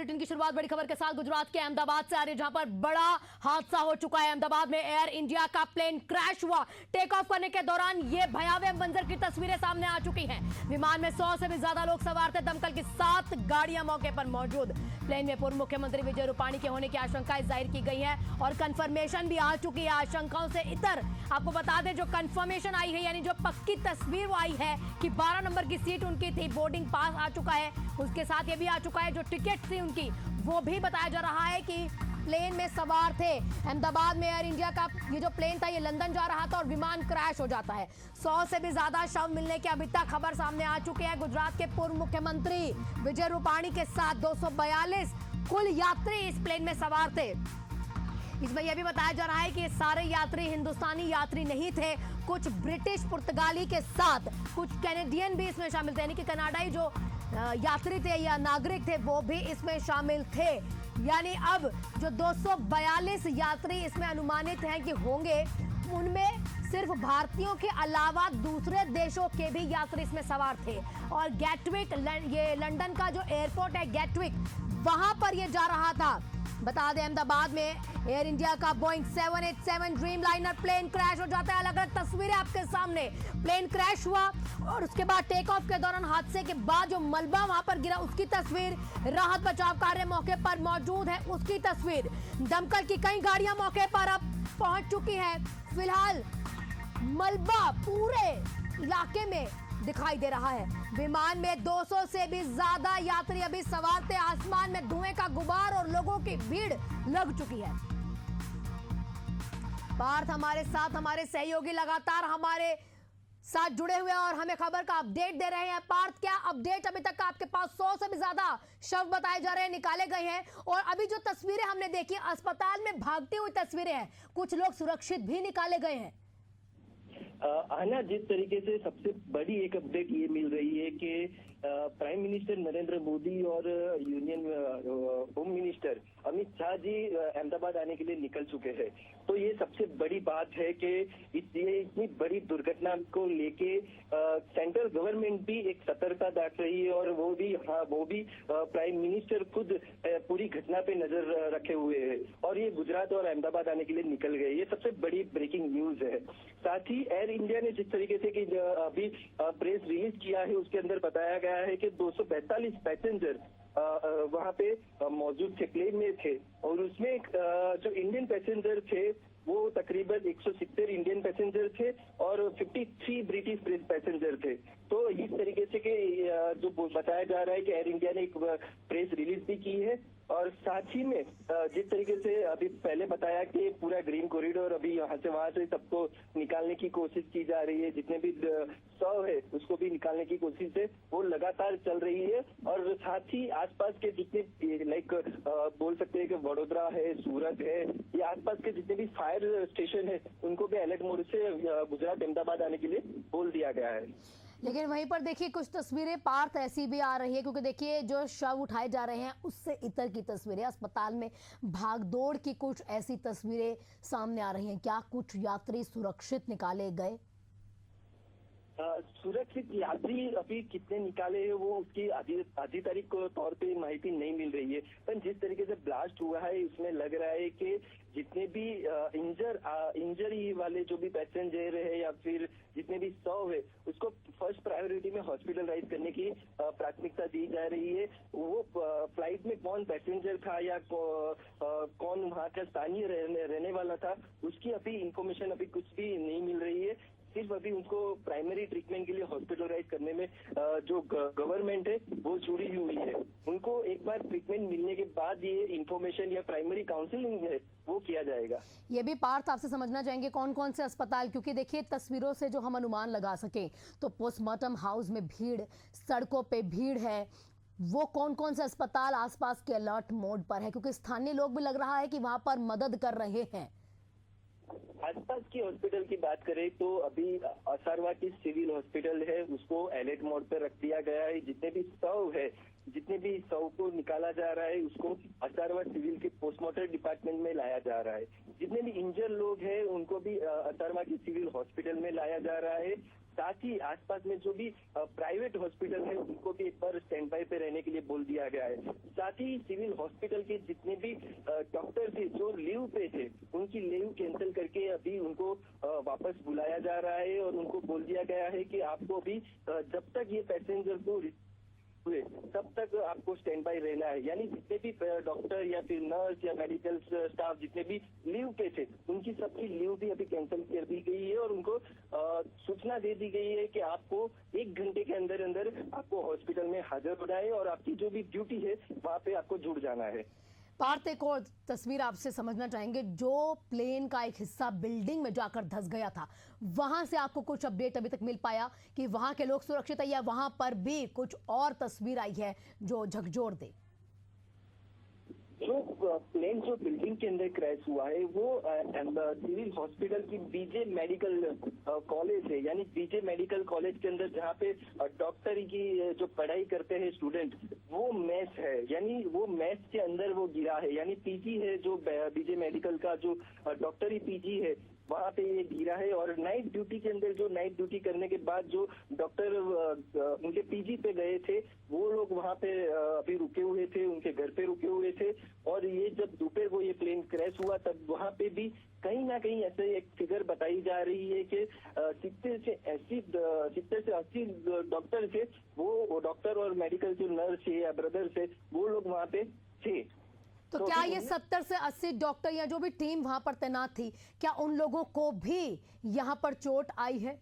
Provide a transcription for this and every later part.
Bulletin की शुरुआत बड़ी खबर के साथ गुजरात के अहमदाबाद से आ रही है, जहां पर बड़ा हादसा हो चुका है। अहमदाबाद में एयर इंडिया का प्लेन क्रैश हुआ। टेक ऑफ करने के दौरान ये भयावह मंजर की तस्वीरें सामने आ चुकी हैं। विमान में 100 से भी ज्यादा लोग सवार थे। दमकल की 7 गाड़ियां मौके पर मौजूद। प्लेन में पूर्व मुख्यमंत्री विजय रूपाणी के होने की आशंकाएं जाहिर की गई है और कंफर्मेशन भी आ चुकी है। आशंकाओं से इतर आपको बता दें, जो कंफर्मेशन आई है यानी जो पक्की तस्वीर वो आई है कि 12 नंबर की सीट उनकी थी, बोर्डिंग पास आ चुका है। उसके साथ ये भी आ चुका है जो टिकट थी उनकी, वो भी बताया जा रहा है कि प्लेन में सवार थे। अहमदाबाद में एयर इंडिया का ये जो प्लेन था ये लंदन जा रहा था और विमान क्रैश हो जाता है। 100 से भी ज्यादा शव मिलने की अभी तक खबर सामने आ चुकी है। गुजरात के पूर्व मुख्यमंत्री विजय रूपाणी के साथ 242 कुल यात्री इस प्लेन में सवार थे। इसमें यह भी बताया जा रहा है कि ये सारे यात्री हिंदुस्तानी यात्री नहीं थे। कुछ ब्रिटिश पुर्तगाली के साथ कुछ कैनेडियन भी इसमें शामिल थे, यानी कि कनाडाई जो यात्री थे या नागरिक थे वो भी इसमें शामिल थे। यानी अब जो 242 यात्री इसमें अनुमानित हैं कि होंगे, उनमें सिर्फ भारतीयों के अलावा दूसरे देशों के भी यात्री इसमें सवार थे। और गैटविक, ये लंदन का जो एयरपोर्ट है गैटविक, वहां पर ये जा रहा था। बता दें अहमदाबाद में एयर इंडिया का बोइंग 787 ड्रीमलाइनर प्लेन क्रैश हो जाता है। अलग अलग तस्वीरें आपके सामने। प्लेन क्रैश हुआ और उसके बाद टेक ऑफ के दौरान हादसे के बाद जो मलबा वहां पर गिरा उसकी तस्वीर, राहत बचाव कार्य मौके पर मौजूद है उसकी तस्वीर। दमकल की कई गाड़ियां मौके पर अब पहुंच चुकी है। फिलहाल मलबा पूरे इलाके में दिखाई दे रहा है। विमान में 200 से भी ज्यादा यात्री अभी सवार थे। आसमान में धुएं का गुबार और लोगों की भीड़ लग चुकी है। पार्थ हमारे साथ, हमारे सहयोगी लगातार हमारे साथ जुड़े हुए और हमें खबर का अपडेट दे रहे हैं। पार्थ, क्या अपडेट अभी तक आपके पास? 100 से भी ज्यादा शव बताए जा रहे हैं निकाले गए हैं और अभी जो तस्वीरें हमने देखी अस्पताल में भागती हुई तस्वीरें हैं, कुछ लोग सुरक्षित भी निकाले गए हैं। आना, जिस तरीके से सबसे बड़ी एक अपडेट ये मिल रही है कि प्राइम मिनिस्टर नरेंद्र मोदी और union home minister Amit Shah ji Ahmedabad आने के लिए निकल चुके हैं। तो ये सबसे बड़ी बात है कि ये इतनी बड़ी दुर्घटना को लेके सेंट्रल गवर्नमेंट भी एक सतर्कता बरत रही है और वो भी प्राइम मिनिस्टर खुद पूरी घटना पे नजर रखे हुए हैं और ये गुजरात और अहमदाबाद आने के लिए निकल गए। ये सबसे बड़ी ब्रेकिंग न्यूज है। साथ ही एयर इंडिया ने जिस तरीके से कि अभी प्रेस रिलीज किया है उसके अंदर बताया गया है कि 242 पैसेंजर वहां पे मौजूद थे, प्लेन में थे और उसमें जो इंडियन पैसेंजर थे वो तकरीबन 170 इंडियन पैसेंजर थे और 53 ब्रिटिश पैसेंजर थे। तो इस तरीके से कि जो बताया जा रहा है कि एयर इंडिया ने एक प्रेस रिलीज भी की है और साथ ही में जिस तरीके से अभी पहले बताया कि पूरा ग्रीन कॉरिडोर अभी यहाँ से वहां से सबको निकालने की कोशिश की जा रही है, जितने भी शव है उसको भी निकालने की कोशिश है वो लगातार चल रही है। और साथ ही आसपास के जितने लाइक बोल सकते हैं कि वडोदरा है, सूरत है, ये आसपास के जितने भी फायर स्टेशन है उनको भी अलर्ट मोड से गुजरात अहमदाबाद आने के लिए बोल दिया गया है। लेकिन वहीं पर देखिए कुछ तस्वीरें पार्थ ऐसी भी आ रही है, क्योंकि देखिए जो शव उठाए जा रहे हैं उससे इतर की तस्वीरें, अस्पताल में भागदौड़ की कुछ ऐसी तस्वीरें सामने आ रही हैं। क्या कुछ यात्री सुरक्षित निकाले गए? सुरक्षित यात्री अभी कितने निकाले हैं वो उसकी आधिकारिक तौर पे माहिती नहीं मिल रही है, पर जिस तरीके से ब्लास्ट हुआ है उसमें लग रहा है कि जितने भी इंजरी वाले जो भी पैसेंजर है या फिर जितने भी शव है उसको फर्स्ट प्रायोरिटी में हॉस्पिटलाइज करने की प्राथमिकता दी जा रही है। वो फ्लाइट में कौन पैसेंजर था या कौन वहाँ का स्थानीय रहने वाला था उसकी अभी इंफॉर्मेशन अभी कुछ भी नहीं मिल रही है। सिर्फ अभी उनको प्राइमरी ट्रीटमेंट के लिए हॉस्पिटलाइज करने में जो गवर्नमेंट है वो जुड़ी हुई है। उनको एक बार ट्रीटमेंट मिलने के बाद ये इंफॉर्मेशन या प्राइमरी काउंसलिंग है वो किया जाएगा। ये भी पार्थ आपसे समझना चाहेंगे कौन कौन से अस्पताल, क्योंकि देखिए तस्वीरों से जो हम अनुमान लगा सके तो पोस्टमार्टम हाउस में भीड़, सड़कों पे भीड़ है, वो कौन कौन से अस्पताल आसपास के अलर्ट मोड पर है, क्योंकि स्थानीय लोग भी लग रहा है कि वहां पर मदद कर रहे हैं। आसपास की हॉस्पिटल की बात करें तो अभी असारवा की सिविल हॉस्पिटल है उसको अलर्ट मोड पर रख दिया गया है। जितने भी शव को निकाला जा रहा है उसको असारवा सिविल के पोस्टमार्टम डिपार्टमेंट में लाया जा रहा है। जितने भी इंजर लोग हैं उनको भी असारवा की सिविल हॉस्पिटल में लाया जा रहा है। साथ ही आसपास में जो भी प्राइवेट हॉस्पिटल है उनको भी एक बार स्टैंड बाय पे रहने के लिए बोल दिया गया है। साथ ही सिविल हॉस्पिटल के जितने भी डॉक्टर थे जो लीव पे थे उनकी लीव कैंसिल करके अभी उनको वापस बुलाया जा रहा है और उनको बोल दिया गया है कि आपको अभी जब तक ये पैसेंजर को हुए तब तक आपको स्टैंड बाय रहना है। यानी जितने भी डॉक्टर या फिर नर्स या मेडिकल स्टाफ जितने भी लीव पे थे उनकी सबकी लीव भी अभी कैंसिल कर दी गई है और उनको सूचना दे दी गई है कि आपको 1 घंटे के अंदर अंदर आपको हॉस्पिटल में हाजिर होना है और आपकी जो भी ड्यूटी है वहाँ पे आपको जुड़ जाना है। पार्थ, एक और तस्वीर आपसे समझना चाहेंगे। जो प्लेन का एक हिस्सा बिल्डिंग में जाकर धंस गया था, वहां से आपको कुछ अपडेट अभी तक मिल पाया कि वहां के लोग सुरक्षित है या वहां पर भी कुछ और तस्वीर आई है जो झकझोर दे? जो प्लेन जो बिल्डिंग के अंदर क्रैश हुआ है वो सिविल हॉस्पिटल की बीजे मेडिकल कॉलेज है। यानी बीजे मेडिकल कॉलेज के अंदर जहाँ पे डॉक्टरी की जो पढ़ाई करते हैं स्टूडेंट, वो मेस है। यानी वो मेस के अंदर वो गिरा है। यानी पीजी है जो बीजे मेडिकल का जो डॉक्टरी पीजी है वहाँ पे ये गिरा है। और नाइट ड्यूटी के अंदर जो नाइट ड्यूटी करने के बाद जो डॉक्टर उनके पीजी पे गए थे वो लोग वहाँ पे अभी रुके हुए थे, उनके घर पे रुके हुए थे। और ये जब दोपहर को ये प्लेन क्रैश हुआ तब वहाँ पे भी कहीं ना कहीं ऐसे एक फिगर बताई जा रही है कि 70 से 80 डॉक्टर थे, वो डॉक्टर और मेडिकल जो नर्स है या ब्रदर्स है वो लोग वहाँ पे थे। तो क्या ये 70 से 80 डॉक्टर या जो भी टीम वहां पर तैनात थी, क्या उन लोगों को भी यहां पर चोट आई है?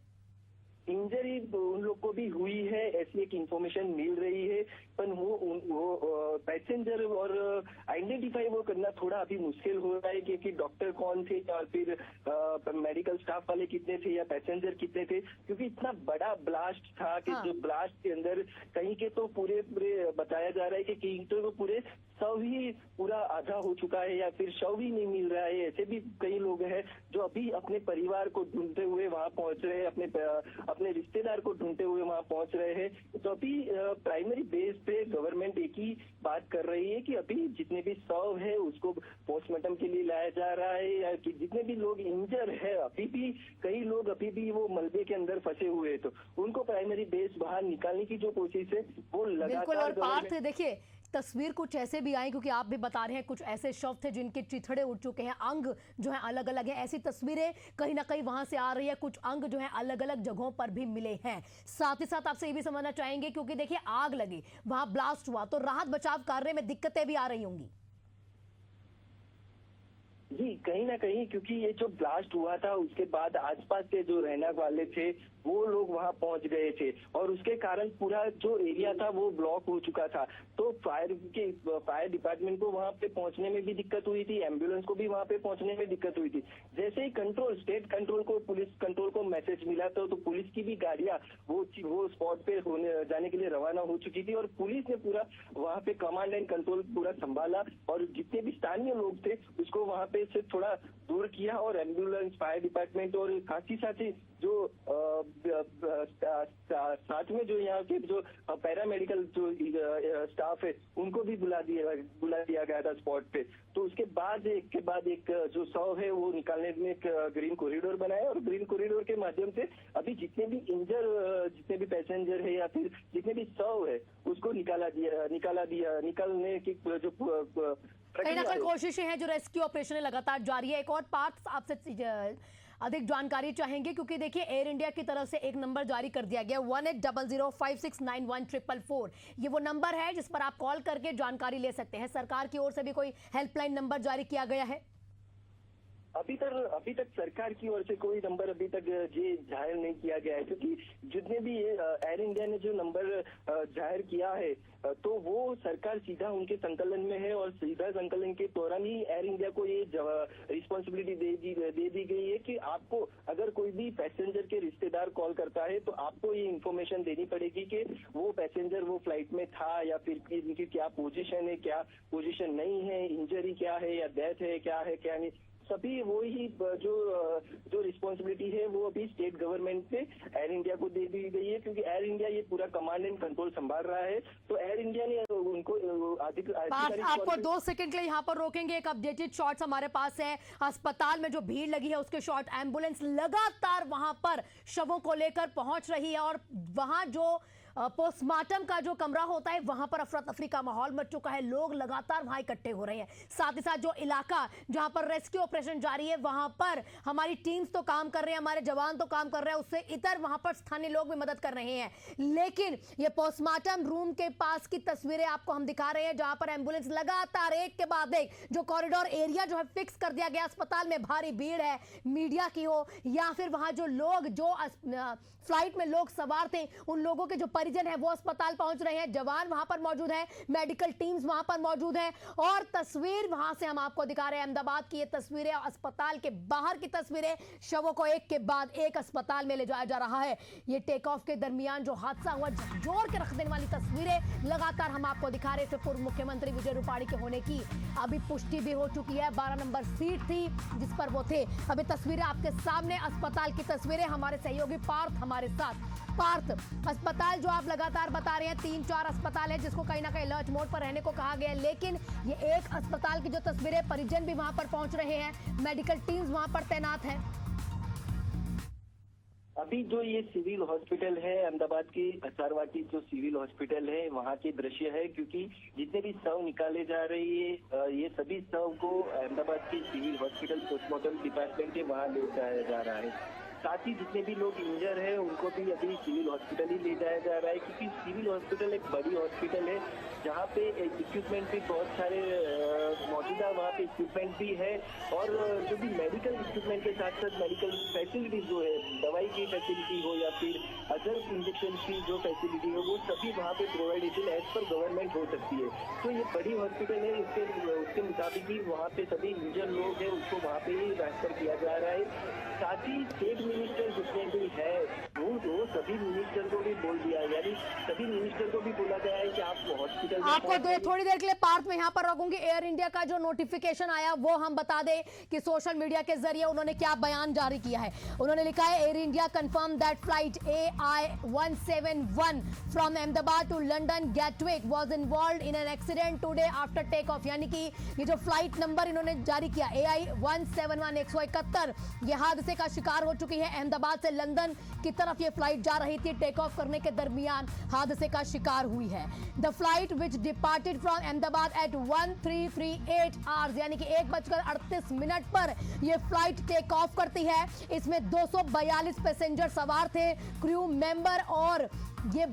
इंजरी उन लोग को भी हुई है ऐसी एक इंफॉर्मेशन मिल रही है, पर वो पैसेंजर और आइडेंटिफाई वो करना थोड़ा अभी मुश्किल हो रहा है कि डॉक्टर कौन थे और फिर मेडिकल स्टाफ वाले कितने थे या पैसेंजर कितने थे, क्योंकि इतना बड़ा ब्लास्ट था कि जो ब्लास्ट के अंदर कहीं के तो पूरे बताया जा रहा है कि कहीं तो पूरे शव ही पूरा आधा हो चुका है या फिर शव ही नहीं मिल रहा है। ऐसे भी कई लोग हैं जो अभी अपने परिवार को ढूंढते हुए वहां पहुंच रहे हैं, अपने रिश्तेदार को ढूंढते हुए वहां पहुंच रहे हैं। तो अभी प्राइमरी बेस पे गवर्नमेंट एक ही बात कर रही है कि अभी जितने भी शव है उसको पोस्टमार्टम के लिए लाया जा रहा है, या कि जितने भी लोग इंजर है अभी भी कई लोग अभी भी वो मलबे के अंदर फंसे हुए हैं, तो उनको प्राइमरी बेस बाहर निकालने की जो कोशिश है वो लगातार। और पार्थ देखिए, तस्वीर कुछ ऐसे भी आई, क्योंकि आप भी बता रहे हैं कुछ ऐसे शव थे जिनके चिथड़े उठ चुके हैं, अंग जो है अलग अलग है। ऐसी तस्वीरें कहीं ना कहीं वहां से आ रही है, कुछ अंग जो है अलग अलग जगहों पर भी मिले हैं। साथ ही साथ आपसे ये भी समझना चाहेंगे, क्योंकि देखिए आग लगी, वहां ब्लास्ट हुआ, तो राहत बचाव कार्य में दिक्कतें भी आ रही होंगी। जी कहीं ना कहीं, क्योंकि ये जो ब्लास्ट हुआ था उसके बाद आसपास के जो रहने वाले थे वो लोग वहां पहुंच गए थे और उसके कारण पूरा जो एरिया था वो ब्लॉक हो चुका था। तो फायर डिपार्टमेंट को वहां पे पहुंचने में भी दिक्कत हुई थी, एम्बुलेंस को भी वहां पे पहुंचने में दिक्कत हुई थी। जैसे ही स्टेट कंट्रोल को, पुलिस कंट्रोल को मैसेज मिला तो पुलिस की भी गाड़ियां वो स्पॉट पे जाने के लिए रवाना हो चुकी थी और पुलिस ने पूरा वहां पे कमांड एंड कंट्रोल पूरा संभाला और जितने भी स्थानीय लोग थे उसको वहां पे से थोड़ा दूर किया और एम्बुलेंस, फायर डिपार्टमेंट और साथ ही जो साथ में जो यहाँ के जो पैरामेडिकल जो स्टाफ है उनको भी बुला दिया गया था स्पॉट पे। तो उसके बाद एक जो शव है वो निकालने में एक ग्रीन कॉरिडोर बनाया और ग्रीन कॉरिडोर के माध्यम से अभी जितने भी पैसेंजर है या फिर जितने भी शव है उसको निकालने की जो कहीं ना कहीं कोशिशें हैं, जो रेस्क्यू ऑपरेशन लगातार जारी है। एक और पार्ट आपसे अधिक जानकारी चाहेंगे, क्योंकि देखिए एयर इंडिया की तरफ से एक नंबर जारी कर दिया गया 1800569144। ये वो नंबर है जिस पर आप कॉल करके जानकारी ले सकते हैं। सरकार की ओर से भी कोई हेल्पलाइन नंबर जारी किया गया है? अभी तक सरकार की ओर से कोई नंबर अभी तक जाहिर नहीं किया गया है, क्योंकि जितने भी एयर इंडिया ने जो नंबर जाहिर किया है तो वो सरकार सीधा उनके संकलन में है और सीधा संकलन के दौरान ही एयर इंडिया को ये रिस्पॉन्सिबिलिटी दे दी गई है कि आपको अगर कोई भी पैसेंजर के रिश्तेदार कॉल करता है तो आपको ये इन्फॉर्मेशन देनी पड़ेगी कि वो पैसेंजर वो फ्लाइट में था या फिर इनकी क्या पोजीशन है, क्या पोजीशन नहीं है, इंजरी क्या है या डेथ है, क्या नहीं। सभी वो ही जो रिस्पॉन्सिबिलिटी है वो अभी स्टेट गवर्नमेंट से एयर इंडिया को दे दी गई है, क्योंकि एयर इंडिया ये पूरा कमांड एंड कंट्रोल संभाल रहा है। तो एयर इंडिया ने उनको पार्थ, आपको 2 सेकंड के लिए यहाँ पर रोकेंगे। एक अपडेटेड शॉट्स हमारे पास है, अस्पताल में जो भीड़ लगी है उसके शॉट। एम्बुलेंस लगातार वहां पर शवों को लेकर पहुंच रही है और वहां जो पोस्टमार्टम का जो कमरा होता है वहां पर अफरा तफरी का माहौल मच चुका है। लोग लगातार वहां इकट्ठे हो रहे हैं। साथ ही साथ जो इलाका जहां पर रेस्क्यू ऑपरेशन जारी है वहां पर हमारी टीम्स तो काम कर रहे हैं, हमारे जवान तो काम कर रहे हैं, उससे इतर वहां पर स्थानीय लोग भी मदद कर रहे हैं। लेकिन ये पोस्टमार्टम रूम के पास की तस्वीरें आपको हम दिखा रहे हैं, जहां पर एम्बुलेंस लगातार एक के बाद एक जो कॉरिडोर एरिया जो है फिक्स कर दिया गया। अस्पताल में भारी भीड़ है, मीडिया की हो या फिर वहां जो लोग जो फ्लाइट में लोग सवार थे उन लोगों के जो परिजन है वो अस्पताल पहुंच रहे हैं। जवान वहां पर मौजूद है, मेडिकल टीम्स वहां पर मौजूद है। और तस्वीर वहां से हम आपको दिखा रहे हैं, अहमदाबाद की ये तस्वीरें, अस्पताल के बाहर की तस्वीरें। शवों को एक के बाद एक अस्पताल में ले जाया जा रहा है। ये टेक ऑफ के दरमियान जो हादसा हुआ, जोड़ के रख देने वाली तस्वीरें लगातार हम आपको दिखा रहे थे। पूर्व मुख्यमंत्री विजय रूपाणी के होने की अभी पुष्टि भी हो चुकी है। 12 नंबर सीट थी जिस पर वो थे। अभी तस्वीरें आपके सामने, अस्पताल की तस्वीरें। हमारे सहयोगी पार्थ हमारे साथ। पार्थ, अस्पताल जो आप लगातार बता रहे हैं 3-4 अस्पताल है जिसको कहीं ना कहीं अलर्ट मोड पर रहने को कहा गया है, लेकिन ये एक अस्पताल की जो तस्वीरें, परिजन भी वहां पर पहुंच रहे हैं, मेडिकल टीम्स वहां पर तैनात है। अभी जो ये सिविल हॉस्पिटल है, अहमदाबाद की असारवाटी जो सिविल हॉस्पिटल है वहाँ के दृश्य है, क्योंकि जितने भी शव निकाले जा रही है ये सभी शव को अहमदाबाद की सिविल हॉस्पिटल पोस्टमार्टम डिपार्टमेंट के वहाँ ले जाया जा रहा है। साथ ही जितने भी लोग इंजर हैं उनको भी अभी सिविल हॉस्पिटल ही ले जाया जा रहा है, क्योंकि सिविल हॉस्पिटल एक बड़ी हॉस्पिटल है जहाँ पे इक्विपमेंट भी बहुत सारे मौजूदा वहाँ पे इक्विपमेंट भी है। और जो भी मेडिकल इक्विपमेंट के साथ साथ मेडिकल फैसिलिटीज जो है, दवाई की फैसिलिटी हो या फिर अदर इंजेक्शन की जो फैसिलिटी हो, वो सभी वहाँ पे प्रोवाइडेशन एज पर गवर्नमेंट हो सकती है। तो ये बड़ी हॉस्पिटल है, उसके मुताबिक ही वहाँ पे सभी इंजर लोग हैं उसको वहाँ पे ही ट्रांसफर किया जा रहा है। साथ ही स्टेट मिनिस्टर जितने भी है वो सभी मिनिस्टर को भी बोल दिया, यानी सभी मिनिस्टर को भी बोला गया है कि आप हॉस्पिटल आपको थोड़ी देर के लिए पार्थ में यहाँ पर रखूंगी। एयर इंडिया का जो नोटिफिकेशन आया वो हम बता दें कि सोशल मीडिया के जरिए उन्होंने क्या बयान जारी किया है। उन्होंने लिखा है, Air India confirm that flight AI-171 from Ahmedabad to London Gatwick was involved in an accident today after take off. यानी कि ये जो फ्लाइट नंबर इन्होंने जारी किया AI-171 171, ये हादसे का शिकार हो चुकी है। अहमदाबाद से लंदन की तरफ ये फ्लाइट जा रही थी, टेक ऑफ करने के दरमियान हादसे का शिकार हुई है। The flight which departed from Ahmedabad at 1338 hours, यानी कि 1:38 पर ये फ्लाइट टेक ऑफ करती है। इसमें 242 पैसेंजर सवार थे, क्रू मेंबर, और ये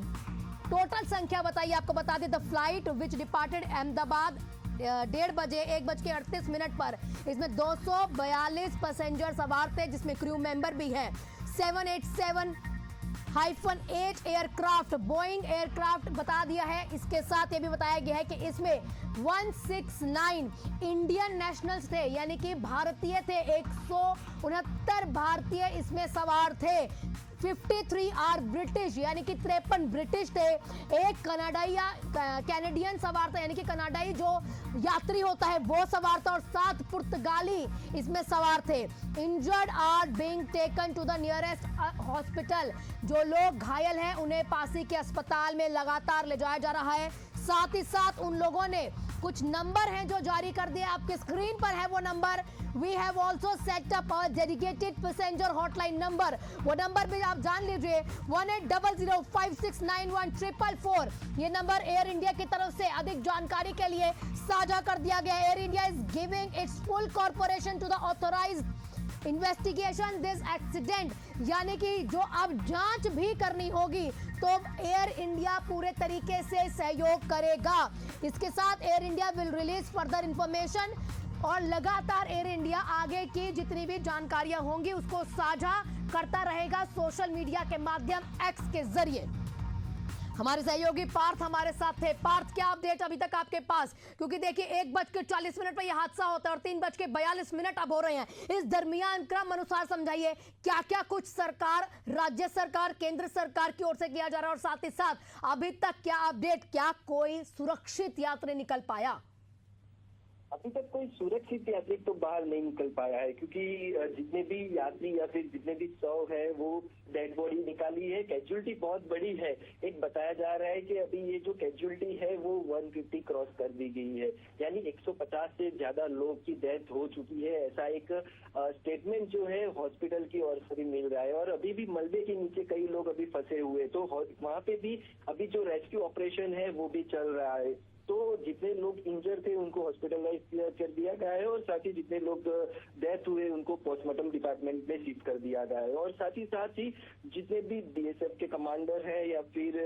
टोटल संख्या बताइए, आपको बता दें the flight which departed Ahmedabad 1:38 पर, इसमें 242 पैसेंजर सवार थे जिसमें क्रू मेंबर भी है। 787-8 एयरक्राफ्ट, बोइंग एयरक्राफ्ट बता दिया है। इसके साथ ये भी बताया गया है कि इसमें 169 इंडियन नेशनल्स थे, यानी कि भारतीय थे। 169 भारतीय इसमें सवार थे। 53 आर ब्रिटिश, यानी कि 53 ब्रिटिश थे। एक कैनेडियन सवार था, यानी कि कनाडाई जो यात्री होता है वो सवार था, और 7 पुर्तगाली इसमें सवार थे। Injured are being taken to the nearest hospital, जो लोग घायल हैं उन्हें पासी के अस्पताल में लगातार ले जाया जा रहा है। साथ ही साथ उन लोगों ने कुछ नंबर हैं जो जारी कर दिए, आपके स्क्रीन पर है वो number. We have also set up a dedicated passenger hotline number, वो नंबर भी आप जान लीजिए 1800569144। ये नंबर एयर इंडिया की तरफ से अधिक जानकारी के लिए साझा कर दिया गया। Air India is giving its full corporation to the authorised investigation this accident, यानी कि जो अब जांच भी करनी होगी तो एयर इंडिया पूरे तरीके से सहयोग करेगा। इसके साथ air India will release further information, और लगातार एयर इंडिया आगे की जितनी भी जानकारियां होंगी उसको साझा करता रहेगा सोशल मीडिया के माध्यम, एक्स के जरिए। हमारे सहयोगी पार्थ हमारे साथ थे। पार्थ, क्या अपडेट अभी तक आपके पास? क्योंकि देखिए 1:40 पर यह हादसा होता है और 3:42 अब हो रहे हैं। इस दरमियान क्रम अनुसार समझाइए क्या क्या कुछ सरकार, राज्य सरकार, केंद्र सरकार की ओर से किया जा रहा है, और साथ ही साथ अभी तक क्या अपडेट, क्या कोई सुरक्षित यात्री निकल पाया? अभी तक कोई सुरक्षित यात्री तो बाहर नहीं निकल पाया है, क्योंकि जितने भी यात्री या फिर जितने भी शव है वो डेड बॉडी निकाली है। कैजुअलिटी बहुत बड़ी है। एक बताया जा रहा है कि अभी ये जो कैजुअलिटी है वो 150 क्रॉस कर दी गई है, यानी 150 से ज्यादा लोग की डेथ हो चुकी है। ऐसा एक स्टेटमेंट जो है हॉस्पिटल की ओर से भी मिल रहा है। और अभी भी मलबे के नीचे कई लोग अभी फंसे हुए, तो वहाँ पे भी अभी जो रेस्क्यू ऑपरेशन है वो भी चल रहा है। तो जितने लोग इंजर थे उनको हॉस्पिटलाइज कर दिया गया है, और साथ ही जितने लोग डेथ हुए उनको पोस्टमार्टम डिपार्टमेंट में शिफ्ट कर दिया गया है। और साथ ही जितने भी बीएसएफ के कमांडर हैं या फिर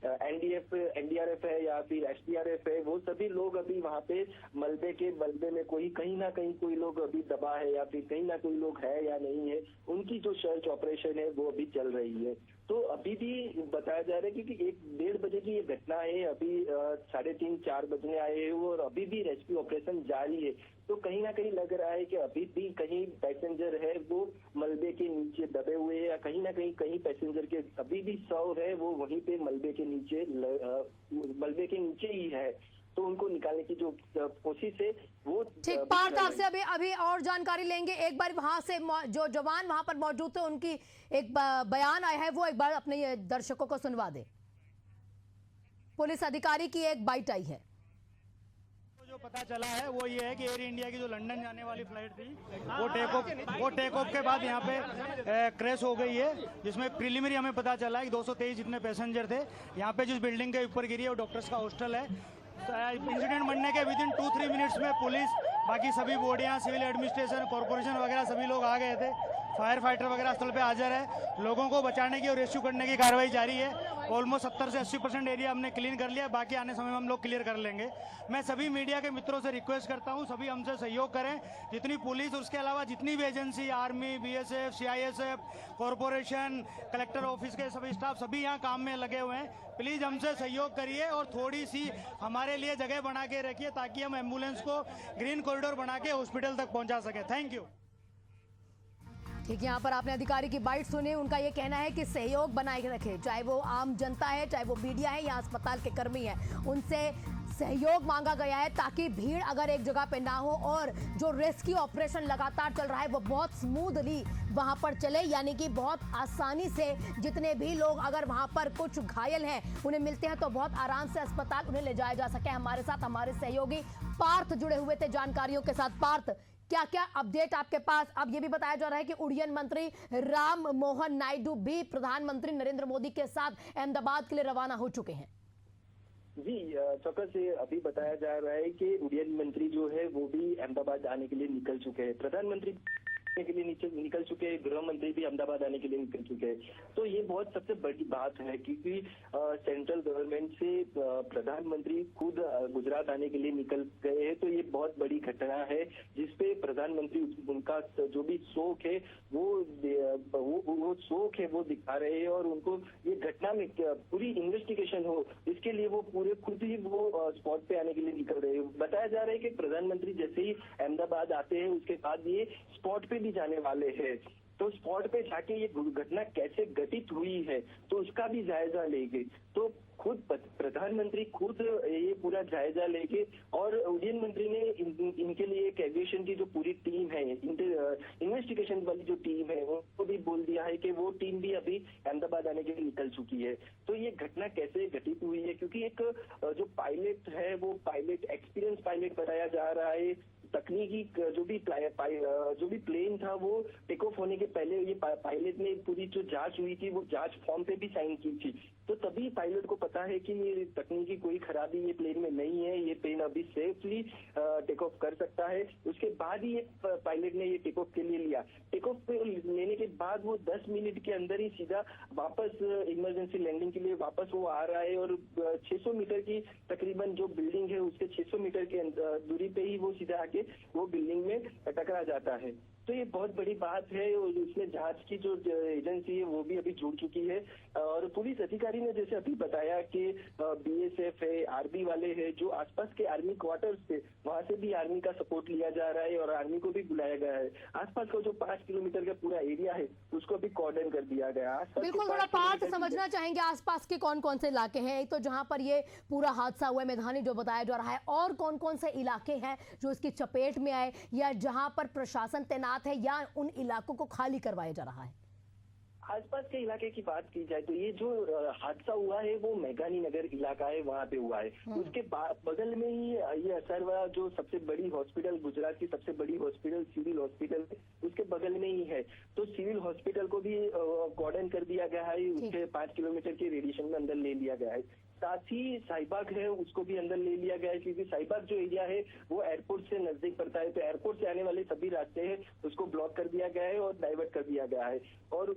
एनडीआरएफ है या फिर एसडीआरएफ है, वो सभी लोग अभी वहाँ पे मलबे में कहीं ना कहीं कोई लोग अभी दबा है या फिर कहीं ना कोई लोग है या नहीं है, उनकी जो सर्च ऑपरेशन है वो अभी चल रही है। तो अभी भी बताया जा रहा है कि 1-1:30 बजे की ये घटना है, अभी 3:30-4 बजने आए हैं और अभी भी रेस्क्यू ऑपरेशन जारी है। तो कहीं ना कहीं लग रहा है कि अभी भी कहीं पैसेंजर है वो मलबे के नीचे दबे हुए हैं, या कहीं ना कहीं पैसेंजर के अभी भी शव है वो वहीं पे मलबे के नीचे ही है। तो उनको निकालने की जो कोशिश है वो ठीक। पार्थ, आपसे अभी और जानकारी लेंगे। एक बार वहां से जो जवान वहां पर मौजूद थे उनकी एक बयान आया है, वो एक बार अपने ये दर्शकों को सुनवा दे। पुलिस अधिकारी की एक बाइट आई है। जो पता चला है वो ये है कि एयर इंडिया की जो लंदन जाने वाली फ्लाइट थी वो टेक ऑफ के बाद यहाँ पे क्रैश हो गई है, जिसमें प्रीलिमिनरी हमें पता चला है कि 223 जितने पैसेंजर थे। यहाँ पे जिस बिल्डिंग के ऊपर गिरी है वो डॉक्टर्स का हॉस्टल है। इंसिडेंट बनने के विदिन 2-3 मिनट्स में पुलिस, बाकी सभी बॉडियां, सिविल एडमिनिस्ट्रेशन, कॉर्पोरेशन वगैरह सभी लोग आ गए थे। फायर फाइटर वगैरह स्थल पे हाजिर है। लोगों को बचाने की और रेस्क्यू करने की कार्रवाई जारी है। ऑलमोस्ट 70 से 80% एरिया हमने क्लीन कर लिया, बाकी आने समय में हम लोग क्लियर कर लेंगे। मैं सभी मीडिया के मित्रों से रिक्वेस्ट करता हूं, सभी हमसे सहयोग करें। जितनी पुलिस, उसके अलावा जितनी भी agency, army, BSF, CISF, corporation, collector office के सभी स्टाफ सभी यहाँ काम में लगे हुए हैं। प्लीज हमसे सहयोग करिए और थोड़ी सी हमारे लिए जगह बना के रखिए ताकि हम एम्बुलेंस को ग्रीन कॉरिडोर बना के हॉस्पिटल तक पहुंचा सके। Thank you. ठीक, यहाँ पर आपने अधिकारी की बाइट सुनी। उनका ये कहना है कि सहयोग बनाए रखे, चाहे वो आम जनता है, चाहे वो मीडिया है या अस्पताल के कर्मी है, उनसे सहयोग मांगा गया है ताकि भीड़ अगर एक जगह पे ना हो और जो रेस्क्यू ऑपरेशन लगातार चल रहा है वो बहुत स्मूथली वहां पर चले, यानी कि बहुत आसानी से जितने भी लोग अगर वहां पर कुछ घायल हैं उन्हें मिलते हैं तो बहुत आराम से अस्पताल उन्हें ले जाया जा सके। हमारे साथ हमारे सहयोगी पार्थ जुड़े हुए थे जानकारियों के साथ। पार्थ, क्या क्या अपडेट आपके पास? अब ये भी बताया जा रहा है कि उड्डयन मंत्री राम मोहन नायडू भी प्रधानमंत्री नरेंद्र मोदी के साथ अहमदाबाद के लिए रवाना हो चुके हैं। जी, चौकस से अभी बताया जा रहा है कि उड्डयन मंत्री जो है वो भी अहमदाबाद आने के लिए निकल चुके हैं। प्रधानमंत्री के लिए निकल चुके हैं, गृह मंत्री भी अहमदाबाद आने के लिए निकल चुके हैं। तो ये बहुत सबसे बड़ी बात है, क्योंकि सेंट्रल गवर्नमेंट से प्रधानमंत्री खुद गुजरात आने के लिए निकल गए हैं। तो ये बहुत बड़ी घटना है जिसपे प्रधानमंत्री उनका जो भी शोक है वो शोक है वो दिखा रहे हैं, और उनको ये घटना में पूरी इन्वेस्टिगेशन हो इसके लिए वो पूरे खुद ही वो स्पॉट पे आने के लिए निकल रहे हैं। बताया जा रहा है कि प्रधानमंत्री जैसे ही अहमदाबाद आते हैं उसके बाद ये स्पॉट पे भी जाने वाले हैं। तो स्पॉट पे जाके ये घटना कैसे घटित हुई है तो उसका भी जायजा लेंगे। तो खुद प्रधानमंत्री खुद ये पूरा जायजा लेके, और उड्डयन मंत्री ने इनके लिए एक एविएशन की जो पूरी टीम है, इन्वेस्टिगेशन वाली जो टीम है, उनको भी बोल दिया है कि वो टीम भी अभी अहमदाबाद आने के लिए निकल चुकी है। तो ये घटना कैसे घटित हुई है, क्योंकि एक जो पायलट है वो पायलट एक्सपीरियंस पायलट बताया जा रहा है। तकनीकी जो भी प्लेन था वो टेक ऑफ होने के पहले ये पायलट ने पूरी जो जांच हुई थी वो जांच फॉर्म पे भी साइन की थी। तो तभी पायलट को पता है कि ये तकनीकी कोई खराबी ये प्लेन में नहीं है, ये प्लेन अभी सेफली टेक ऑफ कर सकता है। उसके बाद ही ये पायलट ने ये टेक ऑफ के लिए लिया। टेक ऑफ लेने के बाद वो 10 मिनट के अंदर ही सीधा वापस इमरजेंसी लैंडिंग के लिए वापस वो आ रहा है, और 600 मीटर की तकरीबन जो बिल्डिंग है उसके 600 मीटर के दूरी पे ही वो सीधा आके वो बिल्डिंग में टकरा जाता है। तो ये बहुत बड़ी बात है और इसमें जांच की जो एजेंसी है वो भी अभी जुड़ चुकी है। और पुलिस अधिकारी ने जैसे अभी बताया कि बीएसएफ है, आर्मी वाले हैं, जो आसपास के आर्मी क्वार्टर्स थे वहां से भी आर्मी का सपोर्ट लिया जा रहा है और आर्मी को भी बुलाया गया है। आसपास का जो 5 किलोमीटर का पूरा एरिया है उसको भी कॉर्डन कर दिया गया है। आसपास बिल्कुल, के थोड़ा 5 पार्थ किलोमीटर समझना चाहेंगे आसपास के कौन कौन से इलाके हैं। एक तो जहां पर ये पूरा हादसा हुआ है मैदानी जो बताया जा रहा है, और कौन कौन से इलाके हैं जो इसकी चपेट में आए या जहां पर प्रशासन तैनात है या उन इलाकों को खाली करवाया जा रहा है? आसपास के इलाके की बात की जाए तो ये जो हादसा हुआ है वो मेघानी नगर इलाका है, वहाँ पे हुआ है। उसके बगल में ही ये असरवा जो सबसे बड़ी हॉस्पिटल, गुजरात की सबसे बड़ी हॉस्पिटल सिविल हॉस्पिटल उसके बगल में ही है। तो सिविल हॉस्पिटल को भी कॉर्डन कर दिया गया है, उसके 5 किलोमीटर के रेडिएशन में अंदर ले लिया गया है। साथ ही साहिबाग है उसको भी अंदर ले लिया गया है, क्योंकि साहिबाग जो एरिया है वो एयरपोर्ट से नजदीक पड़ता है। तो एयरपोर्ट से आने वाले सभी रास्ते हैं उसको ब्लॉक कर दिया गया है और डाइवर्ट कर दिया गया है। और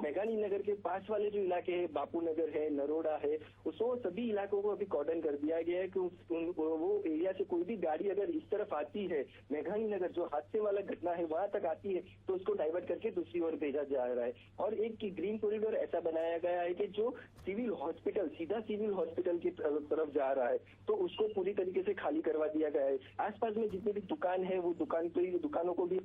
मेघानी नगर के पास वाले जो इलाके हैं, बापू नगर है, नरोड़ा है, उसको सभी इलाकों को अभी कॉर्डन कर दिया गया है कि वो एरिया से कोई भी गाड़ी अगर इस तरफ आती है, मेघानी नगर जो हादसे वाला घटना है वहां तक आती है, तो उसको डाइवर्ट करके दूसरी ओर भेजा जा रहा है। और एक ग्रीन कॉरिडोर ऐसा बनाया गया है कि जो सिविल हॉस्पिटल सीधा सिविल हॉस्पिटल की तरफ जा रहा है, तो उसको पूरी तरीके से खाली करवा दिया गया है। आसपास में जितनी भी दुकान है वो दुकानों को भी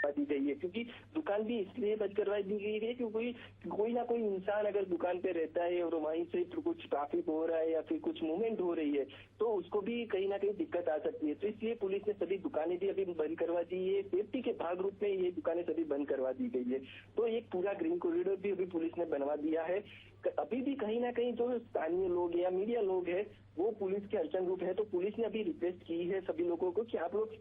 दी गई है, क्योंकि दुकान भी इसलिए बंद करवा दी गई है क्योंकि कोई ना कोई इंसान अगर दुकान पे रहता है और वहीं से कुछ ट्रैफिक हो रहा है या फिर कुछ मूवमेंट हो रही है तो उसको भी कहीं ना कहीं दिक्कत आ सकती है। तो इसलिए पुलिस ने सभी दुकानें भी अभी बंद करवा दी है। सेफ्टी के भाग रूप में ये दुकानें सभी बंद करवा दी गई है। तो एक पूरा ग्रीन कॉरिडोर भी अभी पुलिस ने बनवा दिया है। अभी भी कहीं ना कहीं जो स्थानीय लोग या मीडिया लोग हैं वो पुलिस के अड़चन रूप है, तो पुलिस ने अभी रिक्वेस्ट की है सभी लोगों को कि आप लोग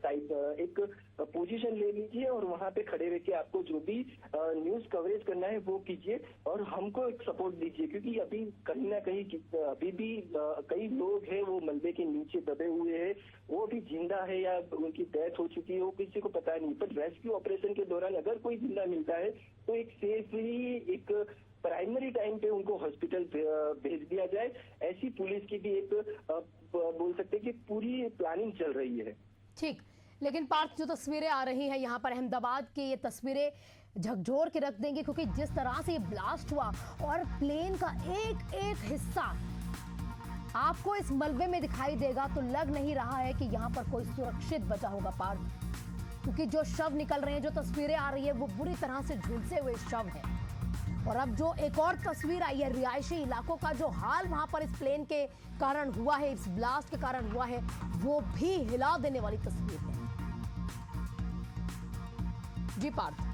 एक पोजीशन ले लीजिए और वहां पे खड़े रह के आपको जो भी न्यूज कवरेज करना है वो कीजिए और हमको एक सपोर्ट दीजिए, क्योंकि अभी कहीं ना कहीं अभी भी कई लोग हैं वो मलबे के नीचे दबे हुए हैं, वो भी जिंदा है या उनकी डेथ हो चुकी है वो किसी को पता नहीं। पर रेस्क्यू ऑपरेशन के दौरान अगर कोई जिंदा मिलता है तो एक सेफली एक प्राइमरी टाइम पे उनको हॉस्पिटल भेज दिया जाए, ऐसी पुलिस की भी एक बोल सकते हैं कि पूरी प्लानिंग चल रही है। ठीक, लेकिन पार्थ जो तस्वीरें आ रही हैं यहाँ पर अहमदाबाद की, ये तस्वीरें झकझोर के रख देंगी, क्योंकि जिस तरह से ये ब्लास्ट हुआ और प्लेन का एक एक हिस्सा आपको इस मलबे में दिखाई देगा तो लग नहीं रहा है कि यहाँ पर कोई सुरक्षित बचा होगा पार्थ, क्योंकि जो शव निकल रहे हैं, जो तस्वीरें आ रही है वो बुरी तरह से झुलसे हुए शव है। और अब जो एक और तस्वीर आई है रिहायशी इलाकों का, जो हाल वहां पर इस प्लेन के कारण हुआ है, इस ब्लास्ट के कारण हुआ है, वो भी हिला देने वाली तस्वीर है। जी पार्थ।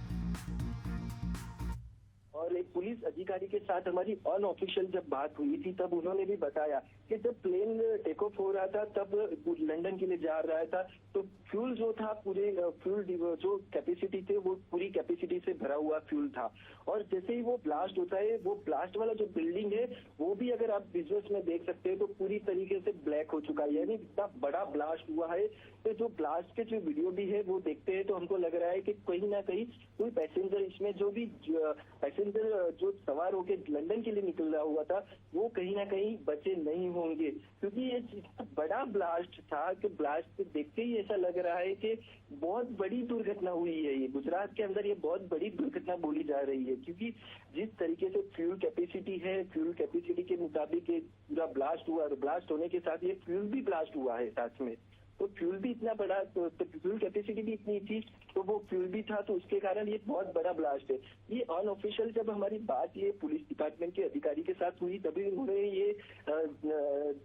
और एक पुलिस अधिकारी के साथ हमारी अनऑफिशियल जब बात हुई थी तब उन्होंने भी बताया कि जब प्लेन टेक ऑफ हो रहा था तब लंदन के लिए जा रहा था तो फ्यूल जो था पूरे फ्यूल जो कैपेसिटी थे वो पूरी कैपेसिटी से भरा हुआ फ्यूल था। और जैसे ही वो ब्लास्ट होता है, वो ब्लास्ट वाला जो बिल्डिंग है वो भी अगर आप विजुअल्स में देख सकते हैं तो पूरी तरीके से ब्लैक हो चुका है, यानी इतना बड़ा ब्लास्ट हुआ है। तो जो ब्लास्ट के जो वीडियो भी है वो देखते हैं तो हमको लग रहा है कि कहीं ना कहीं कोई पैसेंजर इसमें जो पैसेंजर जो सवार होकर लंदन के लिए निकल रहा हुआ था वो कहीं ना कहीं बचे नहीं होंगे, क्योंकि ये इतना बड़ा ब्लास्ट था कि ब्लास्ट देखते ही ऐसा लग रहा है कि बहुत बड़ी दुर्घटना हुई है। ये गुजरात के अंदर ये बहुत बड़ी दुर्घटना बोली जा रही है, क्योंकि जिस तरीके से फ्यूल कैपेसिटी है, फ्यूल कैपेसिटी के मुताबिक पूरा ब्लास्ट हुआ और ब्लास्ट होने के साथ ये फ्यूल भी ब्लास्ट हुआ है साथ में। तो फ्यूल भी इतना बड़ा, तो फ्यूल कैपेसिटी भी इतनी थी तो वो फ्यूल भी था, तो उसके कारण ये बहुत बड़ा ब्लास्ट है। ये अनऑफिशियल जब हमारी बात ये पुलिस डिपार्टमेंट के अधिकारी के साथ हुई तभी उन्होंने ये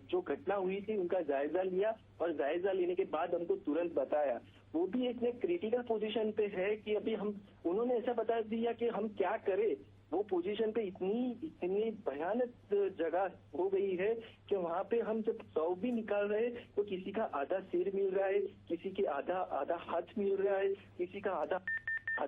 जो घटना हुई थी उनका जायजा लिया और जायजा लेने के बाद हमको तुरंत बताया। वो भी इतने क्रिटिकल पोजीशन पे है कि अभी उन्होंने ऐसा बता दिया कि हम क्या करें। वो पोजीशन पे इतनी भयानक जगह हो गई है कि वहाँ पे हम जब शव भी निकाल रहे हैं तो किसी का आधा सिर मिल रहा है, किसी के आधा हाथ मिल रहा है, किसी का आधा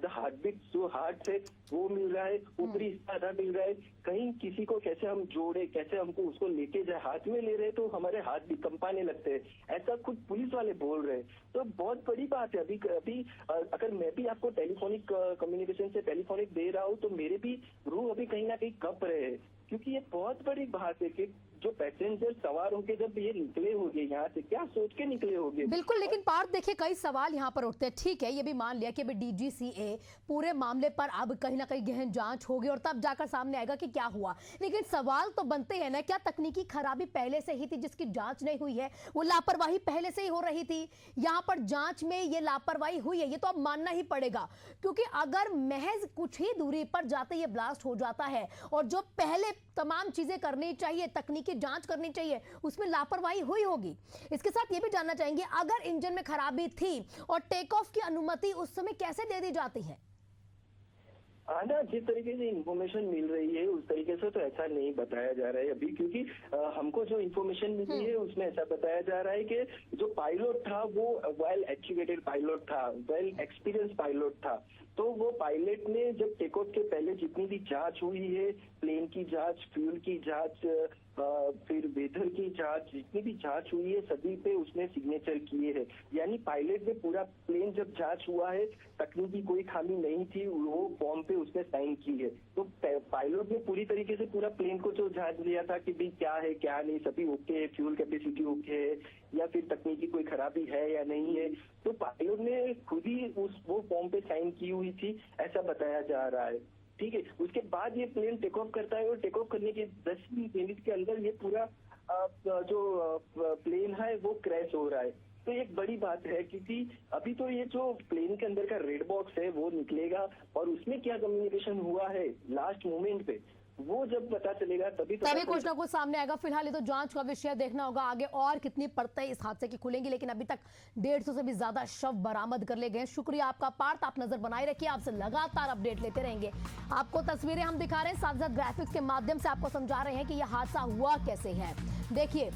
हार्ट बीट जो हार्ट है वो मिल रहा है, ऊपरी हिस्सा आधा मिल रहा है। कहीं किसी को कैसे हम जोड़े, कैसे हमको उसको लेके जाए, हाथ में ले रहे तो हमारे हाथ भी कंपाने लगते हैं, ऐसा खुद पुलिस वाले बोल रहे हैं। तो बहुत बड़ी बात है। अभी अगर मैं भी आपको टेलीफोनिक कम्युनिकेशन से टेलीफोनिक दे रहा हूँ तो मेरे भी रूह अभी कहीं ना कहीं कप रहे हैं क्योंकि ये बहुत बड़ी बात है कि जो पैसेंजर सवार होके जब ये निकले होंगे यहाँ से, क्या सोच के निकले होंगे। बिल्कुल, लेकिन पार्थ देखिए कई सवाल यहाँ पर उठते हैं। ठीक है, ये भी मान लिया कि अभी डीजीसीए पूरे मामले पर अब कहीं ना कहीं गहन जांच होगी और तब जाकर सामने आएगा कि क्या हुआ, लेकिन सवाल तो बनते हैं ना, क्या तकनीकी खराबी पहले से ही थी जिसकी जांच नहीं हुई है? वो लापरवाही पहले से ही हो रही थी, यहाँ पर जांच में ये लापरवाही हुई है, ये तो अब मानना ही पड़ेगा। क्योंकि अगर महज कुछ ही दूरी पर जाते ये ब्लास्ट हो जाता है और जो पहले तमाम चीजें करनी चाहिए, तकनीकी जांच करनी चाहिए, उसमें लापरवाही हुई होगी। इसके साथ ये भी जानना चाहेंगे, अगर इंजन में खराबी थी और टेक ऑफ की अनुमति उस समय कैसे दे दी जाती है? ना जिस तरीके से इंफॉर्मेशन मिल रही है उस तरीके से तो ऐसा नहीं बताया जा रहा है अभी, क्योंकि हमको जो इंफॉर्मेशन मिली है उसमें ऐसा बताया जा रहा है कि जो पायलट था वो वेल एजुकेटेड पायलट था, वेल एक्सपीरियंस पायलट था। तो वो पायलट ने जब टेक ऑफ के पहले जितनी भी जांच हुई है, प्लेन की जांच, फ्यूल की जांच, फिर वेदर की जांच, जितनी भी जांच हुई है सभी पे उसने सिग्नेचर किए हैं। यानी पायलट ने पूरा प्लेन जब जांच हुआ है, तकनीकी कोई खामी नहीं थी, वो फॉर्म पे उसने साइन की है। तो पायलट ने पूरी तरीके से पूरा प्लेन को जो जांच लिया था कि भाई क्या है क्या नहीं, सभी ओके है, फ्यूल कैपेसिटी ओके है या फिर तकनीकी कोई खराबी है या नहीं है। तो पायलट ने खुद ही वो फॉर्म पे साइन की हुई थी, ऐसा बताया जा रहा है। ठीक है, उसके बाद ये प्लेन टेक ऑफ करता है और टेक ऑफ करने के 10 मिनट के अंदर ये पूरा जो प्लेन है वो क्रैश हो रहा है। तो एक बड़ी बात है, क्योंकि अभी तो ये जो प्लेन के अंदर का रेड बॉक्स है वो निकलेगा और उसमें क्या कम्युनिकेशन हुआ है लास्ट मोमेंट पे, वो जब पता चलेगा तभी कुछ ना कुछ सामने आएगा। फिलहाल ये तो जांच का विषय, देखना होगा आगे और कितनी परतें इस हादसे की खुलेंगी। लेकिन अभी तक 150 से भी ज्यादा शव बरामद कर ले गए। शुक्रिया आपका पार्थ, आप नजर बनाए रखिए, आपसे लगातार अपडेट लेते रहेंगे। आपको तस्वीरें हम दिखा रहे हैं, साथ साथ ग्राफिक्स के माध्यम से आपको समझा रहे हैं कि यह हादसा हुआ कैसे है। देखिए,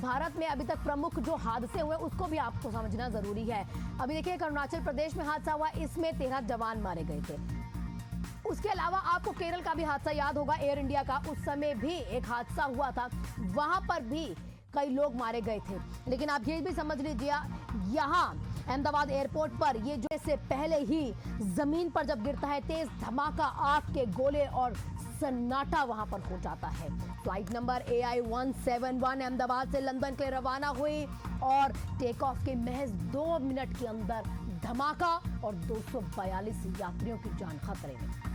भारत में अभी तक प्रमुख जो हादसे हुए उसको भी आपको समझना जरूरी है। अभी देखिए, अरुणाचल प्रदेश में हादसा हुआ, इसमें 13 जवान मारे गए थे। उसके अलावा आपको केरल का भी हादसा याद होगा, एयर इंडिया का, उस समय भी एक हादसा हुआ था, वहां पर भी कई लोग मारे गए थे। लेकिन आप ये भी समझ लीजिए, यहाँ अहमदाबाद एयरपोर्ट पर ये जो से पहले ही जमीन पर जब गिरता है, तेज धमाका, आग के गोले और सन्नाटा वहां पर हो जाता है। फ्लाइट नंबर AI-171 अहमदाबाद से लंदन के लिए रवाना हुई और टेक ऑफ के महज 2 मिनट के अंदर धमाका और 242 यात्रियों की जान खतरे में।